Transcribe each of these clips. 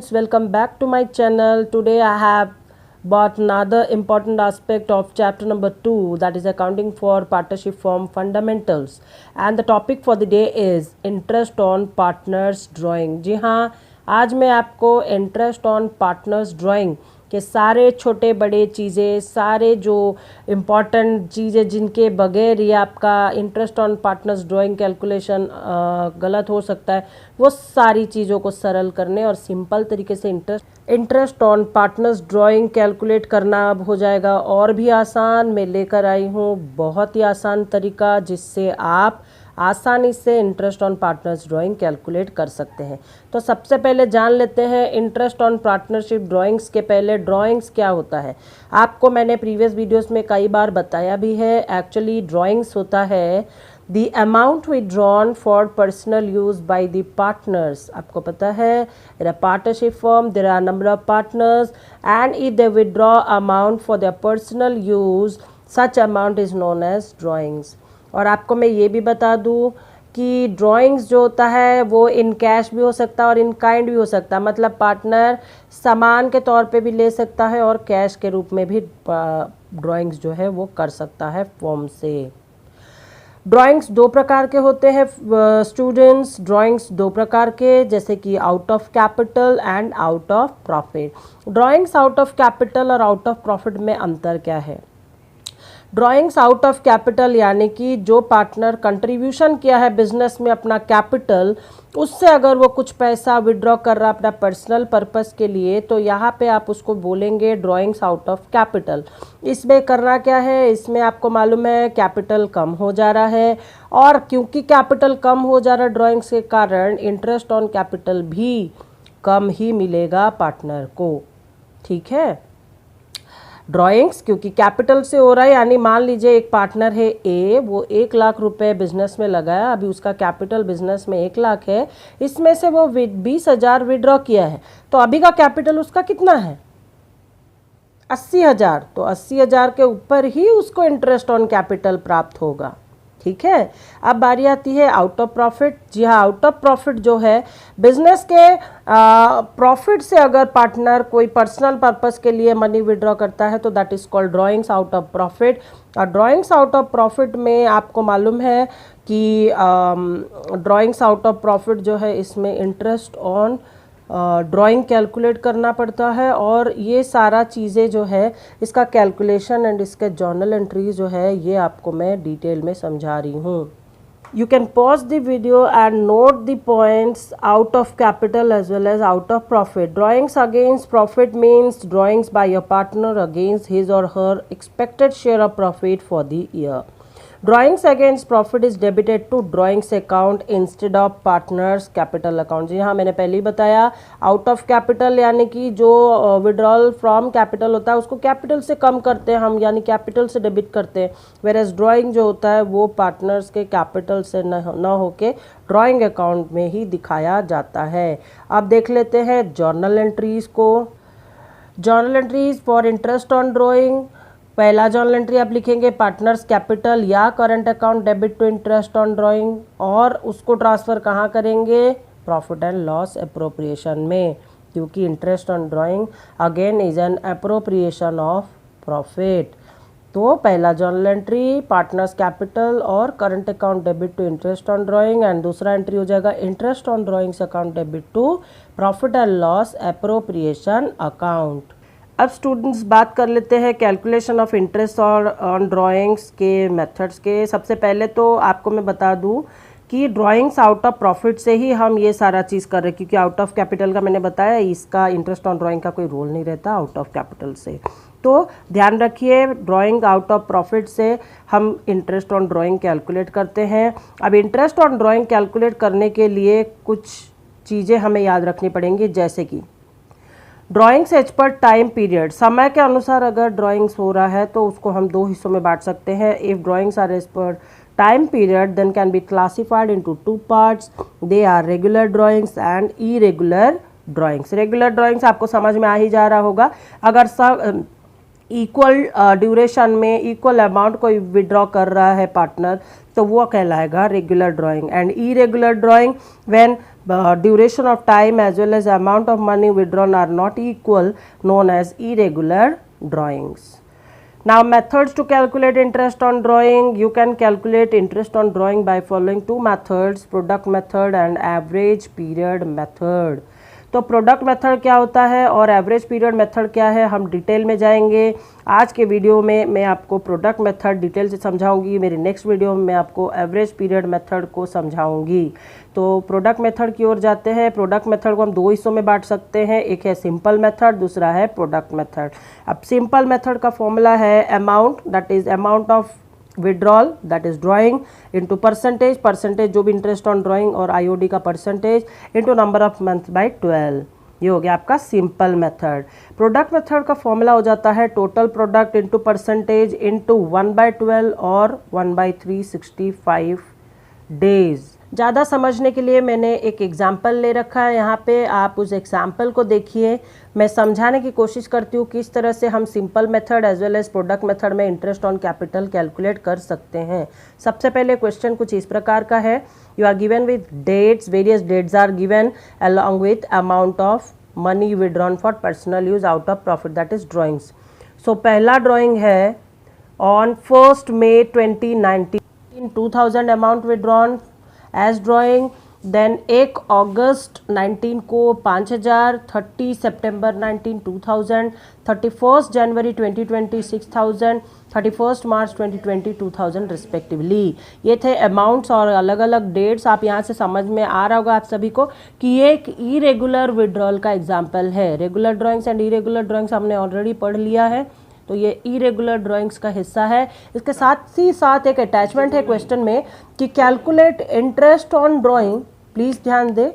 students, welcome back to my channel. Today I have brought another important aspect of chapter number 2, that is accounting for partnership firm fundamentals, and the topic for the day is interest on partners drawing. जी हाँ, आज मैं आपको interest on partners drawing के सारे छोटे बड़े चीज़ें, सारे जो इम्पॉर्टेंट चीज़ें जिनके बगैर ये आपका interest on partners drawing calculation गलत हो सकता है, वो सारी चीज़ों को सरल करने और सिंपल तरीके से interest on partners drawing calculate करना अब हो जाएगा और भी आसान। मैं लेकर आई हूँ बहुत ही आसान तरीका जिससे आप आसानी से interest on partners drawing calculate कर सकते हैं। तो सबसे पहले जान लेते हैं इंटरेस्ट ऑन पार्टनरशिप ड्राइंग्स के पहले ड्राइंग्स क्या होता है। आपको मैंने प्रीवियस वीडियोस में कई बार बताया भी है। एक्चुअली ड्राइंग्स होता है The amount withdrawn for personal use by the partners. आपको पता है in a partnership firm there are number of partners and if they withdraw amount for their personal use, such amount is known as drawings. और आपको मैं ये भी बता दूँ कि ड्राइंग्स जो होता है वो इन कैश भी हो सकता है और इन काइंड भी हो सकता है। मतलब पार्टनर सामान के तौर पे भी ले सकता है और कैश के रूप में भी ड्राइंग्स जो है वो कर सकता है फॉर्म से। ड्राइंग्स दो प्रकार के होते हैं स्टूडेंट्स, ड्राइंग्स दो प्रकार के, जैसे कि out of capital and out of profit. Drawings out of capital और आउट ऑफ प्रॉफिट में अंतर क्या है? ड्राइंग्स आउट ऑफ कैपिटल यानी कि जो पार्टनर कंट्रीब्यूशन किया है बिजनेस में अपना कैपिटल, उससे अगर वो कुछ पैसा विड्रॉ कर रहा है अपना पर्सनल पर्पस के लिए, तो यहाँ पे आप उसको बोलेंगे ड्राइंग्स आउट ऑफ कैपिटल। इसमें करना क्या है, इसमें आपको मालूम है कैपिटल कम हो जा रहा है और क्योंकि कैपिटल कम हो जा रहा है ड्राइंग्स के कारण इंटरेस्ट ऑन कैपिटल भी कम ही मिलेगा पार्टनर को। ठीक है, ड्राइंग्स क्योंकि कैपिटल से हो रहा है, यानी मान लीजिए एक पार्टनर है ए, वो 1,00,000 रुपए बिजनेस में लगाया, अभी उसका कैपिटल बिजनेस में 1,00,000 है, इसमें से वो 20,000 विड्रॉ किया है, तो अभी का कैपिटल उसका कितना है? 80,000। तो 80,000 के ऊपर ही उसको इंटरेस्ट ऑन कैपिटल प्राप्त होगा। ठीक है, अब बारी आती है आउट ऑफ प्रॉफिट। जी हाँ, आउट ऑफ प्रॉफिट जो है बिजनेस के प्रॉफिट से अगर पार्टनर कोई पर्सनल पर्पस के लिए मनी विड्रॉ करता है तो that is called drawings out of profit. और ड्राइंग्स आउट ऑफ प्रॉफिट में आपको मालूम है कि ड्राइंग्स आउट ऑफ प्रॉफिट जो है इसमें इंटरेस्ट ऑन ड्राइंग कैलकुलेट करना पड़ता है और ये सारा चीज़ें जो है इसका कैलकुलेशन एंड इसके जर्नल एंट्रीज जो है ये आपको मैं डिटेल में समझा रही हूँ। You can pause the video and note the points out of capital as well as out of profit. Drawings against profit means drawings by your partner against his or her expected share of profit for the year. Drawings against profit is debited to drawings account instead of partners capital account. जी हाँ, मैंने पहले ही बताया out of capital यानी कि जो withdrawal from capital होता है उसको कैपिटल से कम करते हैं हम, यानी कैपिटल से डेबिट करते हैं, वेरएज ड्राइंग जो होता है वो पार्टनर्स के कैपिटल से न होके ड्राइंग अकाउंट में ही दिखाया जाता है। अब देख लेते हैं जर्नल एंट्रीज को। Journal entries for interest on drawing. पहला जर्नल एंट्री आप लिखेंगे पार्टनर्स कैपिटल या current account debit to interest on drawing, और उसको ट्रांसफ़र कहाँ करेंगे? प्रॉफिट एंड लॉस अप्रोप्रिएशन में, क्योंकि interest on drawing again is an appropriation of profit. तो पहला जर्नल एंट्री पार्टनर्स कैपिटल और current account debit to interest on drawing, and दूसरा एंट्री हो जाएगा interest on drawings account debit to profit and loss appropriation account. अब students बात कर लेते हैं कैलकुलेशन ऑफ इंटरेस्ट और ऑन ड्राइंग्स के मेथड्स के। सबसे पहले तो आपको मैं बता दूं कि ड्राइंग्स आउट ऑफ प्रॉफिट से ही हम ये सारा चीज़ कर रहे हैं, क्योंकि आउट ऑफ कैपिटल का मैंने बताया इसका इंटरेस्ट ऑन ड्राइंग का कोई रोल नहीं रहता आउट ऑफ कैपिटल से। तो ध्यान रखिए ड्राइंग आउट ऑफ प्रॉफिट से हम इंटरेस्ट ऑन ड्राइंग कैलकुलेट करते हैं। अब इंटरेस्ट ऑन ड्राइंग कैलकुलेट करने के लिए कुछ चीज़ें हमें याद रखनी पड़ेंगी, जैसे कि drawings as per time period, समय के अनुसार अगर ड्राइंग्स हो रहा है तो उसको हम दो हिस्सों में बांट सकते हैं। If drawings are as per time period then can be classified into 2 parts. They are regular drawings and irregular drawings. Regular drawings आपको समझ में आ ही जा रहा होगा, अगर सब इक्वल ड्यूरेशन में इक्वल अमाउंट कोई विड्रॉ कर रहा है पार्टनर तो वो कहलाएगा regular drawing. And irregular drawing when duration of time as well as amount of money withdrawn are not equal, known as irregular drawings. Now methods to calculate interest on drawing. You can calculate interest on drawing by following two methods, product method and average period method. तो product method क्या होता है और average period method क्या है, हम detail में जाएंगे। आज के वीडियो में मैं आपको प्रोडक्ट मेथड डिटेल से समझाऊंगी, मेरी नेक्स्ट वीडियो में मैं आपको एवरेज पीरियड मेथड को समझाऊंगी। तो प्रोडक्ट मेथड की ओर जाते हैं। प्रोडक्ट मेथड को हम दो हिस्सों में बांट सकते हैं, एक है सिंपल मेथड, दूसरा है प्रोडक्ट मेथड। अब सिंपल मेथड का फॉर्मूला है amount, that is amount of withdrawal that is drawing into percentage जो भी इंटरेस्ट ऑन ड्राइंग और आईओडी का percentage into number of month by 12। ये हो गया आपका सिंपल मेथड। प्रोडक्ट मेथड का फॉर्मूला हो जाता है total product into percentage into 1/12 और 1/365 डेज। ज़्यादा समझने के लिए मैंने एक एग्जाम्पल ले रखा है यहाँ पे, आप उस एग्जाम्पल को देखिए। मैं समझाने की कोशिश करती हूँ किस तरह से हम simple method as well as product method में इंटरेस्ट ऑन कैपिटल कैलकुलेट कर सकते हैं। सबसे पहले क्वेश्चन कुछ इस प्रकार का है, you are given with dates, various dates are given along with amount of money withdrawn for personal use out of profit that is drawings. So पहला ड्रॉइंग है ऑन 1 मई 2019 2000 amount withdrawn as drawing. Then 1 अगस्त 19 को 5000, 30 सितंबर 19 2000, 31 जनवरी 2020 6000, 31 मार्च 2020 2000 respectively. ये थे amounts और अलग अलग डेट्स। आप यहाँ से समझ में आ रहा होगा आप सभी को कि ये एक इरेगुलर विड्रॉल का एग्जाम्पल है। Regular drawings and irregular drawings हमने ऑलरेडी पढ़ लिया है, तो ये इरेगुलर ड्राइंग्स का हिस्सा है। इसके साथ ही साथ एक अटैचमेंट है क्वेश्चन में कि calculate interest on drawing, please ध्यान दे,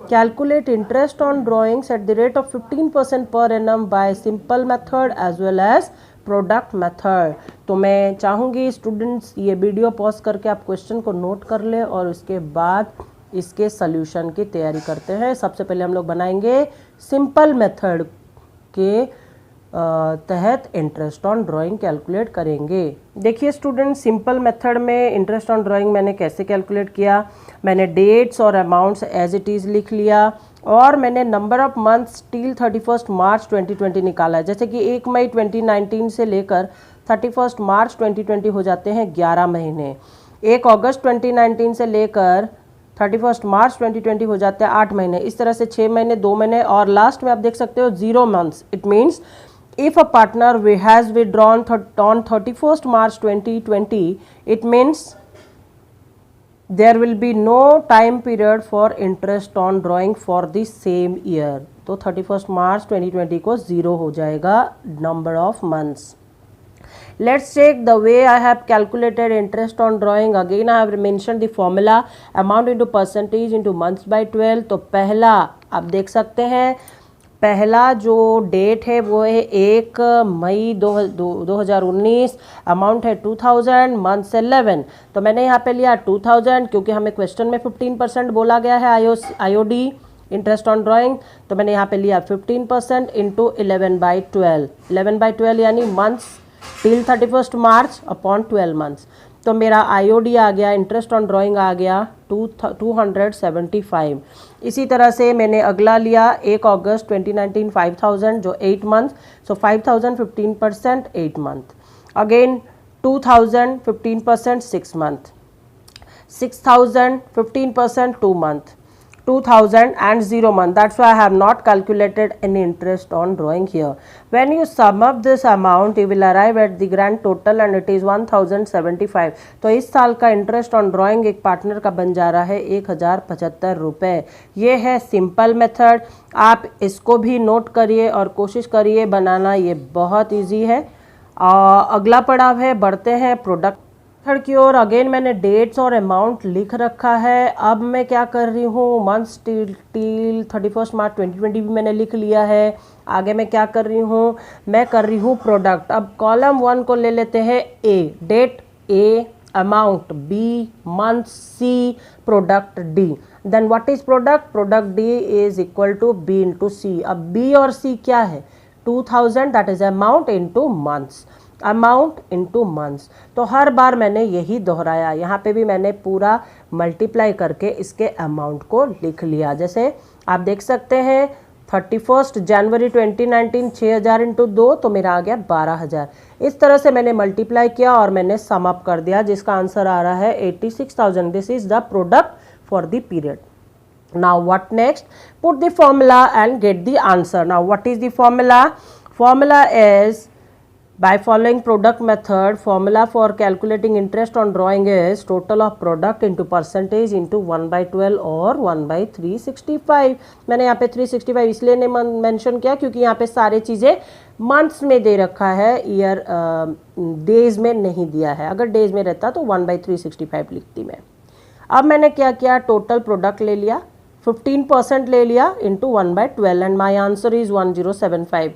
calculate interest on drawings at the rate of 15% per annum by simple method as well as product method. तो मैं चाहूँगी स्टूडेंट्स ये वीडियो पॉज करके आप क्वेश्चन को नोट कर ले और उसके बाद इसके सल्यूशन की तैयारी करते हैं। सबसे पहले हम लोग बनाएंगे सिंपल मेथड के तहत इंटरेस्ट ऑन ड्राइंग कैलकुलेट करेंगे। देखिए स्टूडेंट, सिंपल मेथड में इंटरेस्ट ऑन ड्राइंग मैंने कैसे कैलकुलेट किया, मैंने डेट्स और अमाउंट्स एज इट इज़ लिख लिया और मैंने नंबर ऑफ मंथ्स टिल 31 मार्च 2020 निकाला है। जैसे कि 1 मई 2019 से लेकर 31 मार्च 2020 हो जाते हैं 11 महीने, 1 अगस्त 2019 से लेकर 31 मार्च 2020 हो जाते हैं 8 महीने, इस तरह से 6 महीने, 2 महीने और लास्ट में आप देख सकते हो 0 months. It means if a partner has withdrawn on 31st March 2020, it means there will be no time period for interest on drawing for the same year. तो 31st March 2020 को 0 हो जाएगा number of months. Let's check the way I have calculated interest on drawing. Again I have mentioned the formula amount into percentage into months by 12. तो पहला आप देख सकते हैं, पहला जो डेट है वो है 1 मई 2019, अमाउंट है 2000, मंथ्स 11। तो मैंने यहाँ पे लिया 2000 क्योंकि हमें क्वेश्चन में 15% बोला गया है आईओडी इंटरेस्ट ऑन ड्राइंग, तो मैंने यहाँ पे लिया 15% इंटू 11/12, 11/12 यानी मंथ्स टिल 31 मार्च अपॉन 12 मंथ्स। तो मेरा आईओडी आ गया, इंटरेस्ट ऑन ड्राइंग आ गया 275। इसी तरह से मैंने अगला लिया 1 अगस्त 2019 5000 जो 8 month, so 5000 15% 8 month, again 2000 15% 6 month, 6000 15% 2 month, 2000 and 0 month. That's why I have not calculated any interest on drawing here. When you sum up this amount, you will arrive at the grand total and it is 1075. तो इस साल का interest on drawing एक partner का बन जा रहा है 1075 रुपये। ये है सिंपल मेथड, आप इसको भी नोट करिए और कोशिश करिए बनाना, ये बहुत ईजी है। अगला पड़ाव है, बढ़ते हैं प्रोडक्ट मेथड की ओर। अगेन मैंने डेट्स और अमाउंट लिख रखा है। अब मैं क्या कर रही हूँ, मंथ्स टिल 31 मार्च 2020 भी मैंने लिख लिया है। आगे मैं क्या कर रही हूँ, मैं कर रही हूँ प्रोडक्ट। अब कॉलम 1 को ले लेते हैं A, date A, amount B, month C, product D. Then what is product, product D is equal to B into C. अब बी और सी क्या है, 2000 that is amount into months. Amount into months. तो हर बार मैंने यही दोहराया, यहाँ पे भी मैंने पूरा मल्टीप्लाई करके इसके अमाउंट को लिख लिया। जैसे आप देख सकते हैं 31 जनवरी 2019 6000 इंटू 2 तो मेरा आ गया 12000। इस तरह से मैंने मल्टीप्लाई किया और मैंने सम अप कर दिया, जिसका आंसर आ रहा है 86,000। This is the product for the period. Now what next? Put the formula and get the answer. Now what is the formula? Formula is by following product method. Formula for calculating interest on drawing is total of product into percentage into 1/12 और 1/365। मैंने यहाँ पे 365 इसलिए नहीं mention किया क्योंकि यहाँ पे सारे चीज़ें मंथ्स में दे रखा है, ईयर डेज में नहीं दिया है। अगर डेज में रहता तो 1/365 लिखती मैं। अब मैंने क्या किया, टोटल प्रोडक्ट ले लिया, 15% ले लिया into 1/12 and my answer is 1075।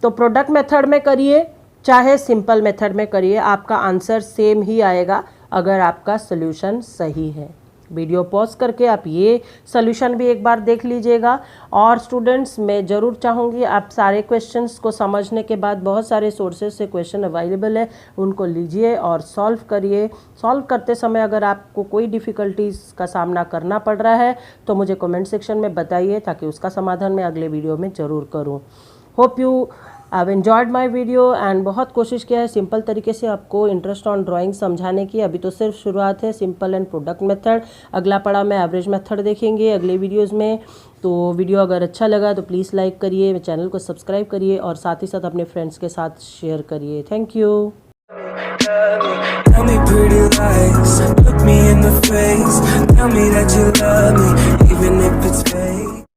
तो प्रोडक्ट मेथड में करिए चाहे सिंपल मेथड में करिए, आपका आंसर सेम ही आएगा अगर आपका सोल्यूशन सही है। वीडियो पॉज करके आप ये सोल्यूशन भी एक बार देख लीजिएगा। और स्टूडेंट्स, मैं ज़रूर चाहूँगी आप सारे क्वेश्चंस को समझने के बाद बहुत सारे सोर्सेज से क्वेश्चन अवेलेबल है, उनको लीजिए और सॉल्व करिए। सॉल्व करते समय अगर आपको कोई डिफ़िकल्टीज़ का सामना करना पड़ रहा है तो मुझे कमेंट सेक्शन में बताइए, ताकि उसका समाधान मैं अगले वीडियो में ज़रूर करूँ। Hope you I've enjoyed my video and बहुत कोशिश किया है सिंपल तरीके से आपको इंटरेस्ट ऑन ड्राइंग समझाने की। अभी तो सिर्फ शुरुआत है, सिंपल एंड प्रोडक्ट मेथड। अगला पड़ा मैं एवरेज मेथड देखेंगे अगले वीडियोस में। तो वीडियो अगर अच्छा लगा तो प्लीज़ लाइक करिए, चैनल को सब्सक्राइब करिए और साथ ही साथ अपने फ्रेंड्स के साथ शेयर करिए। Thank you. Tell me pretty lies, look me in the face, tell me that you love me, even if it's fake.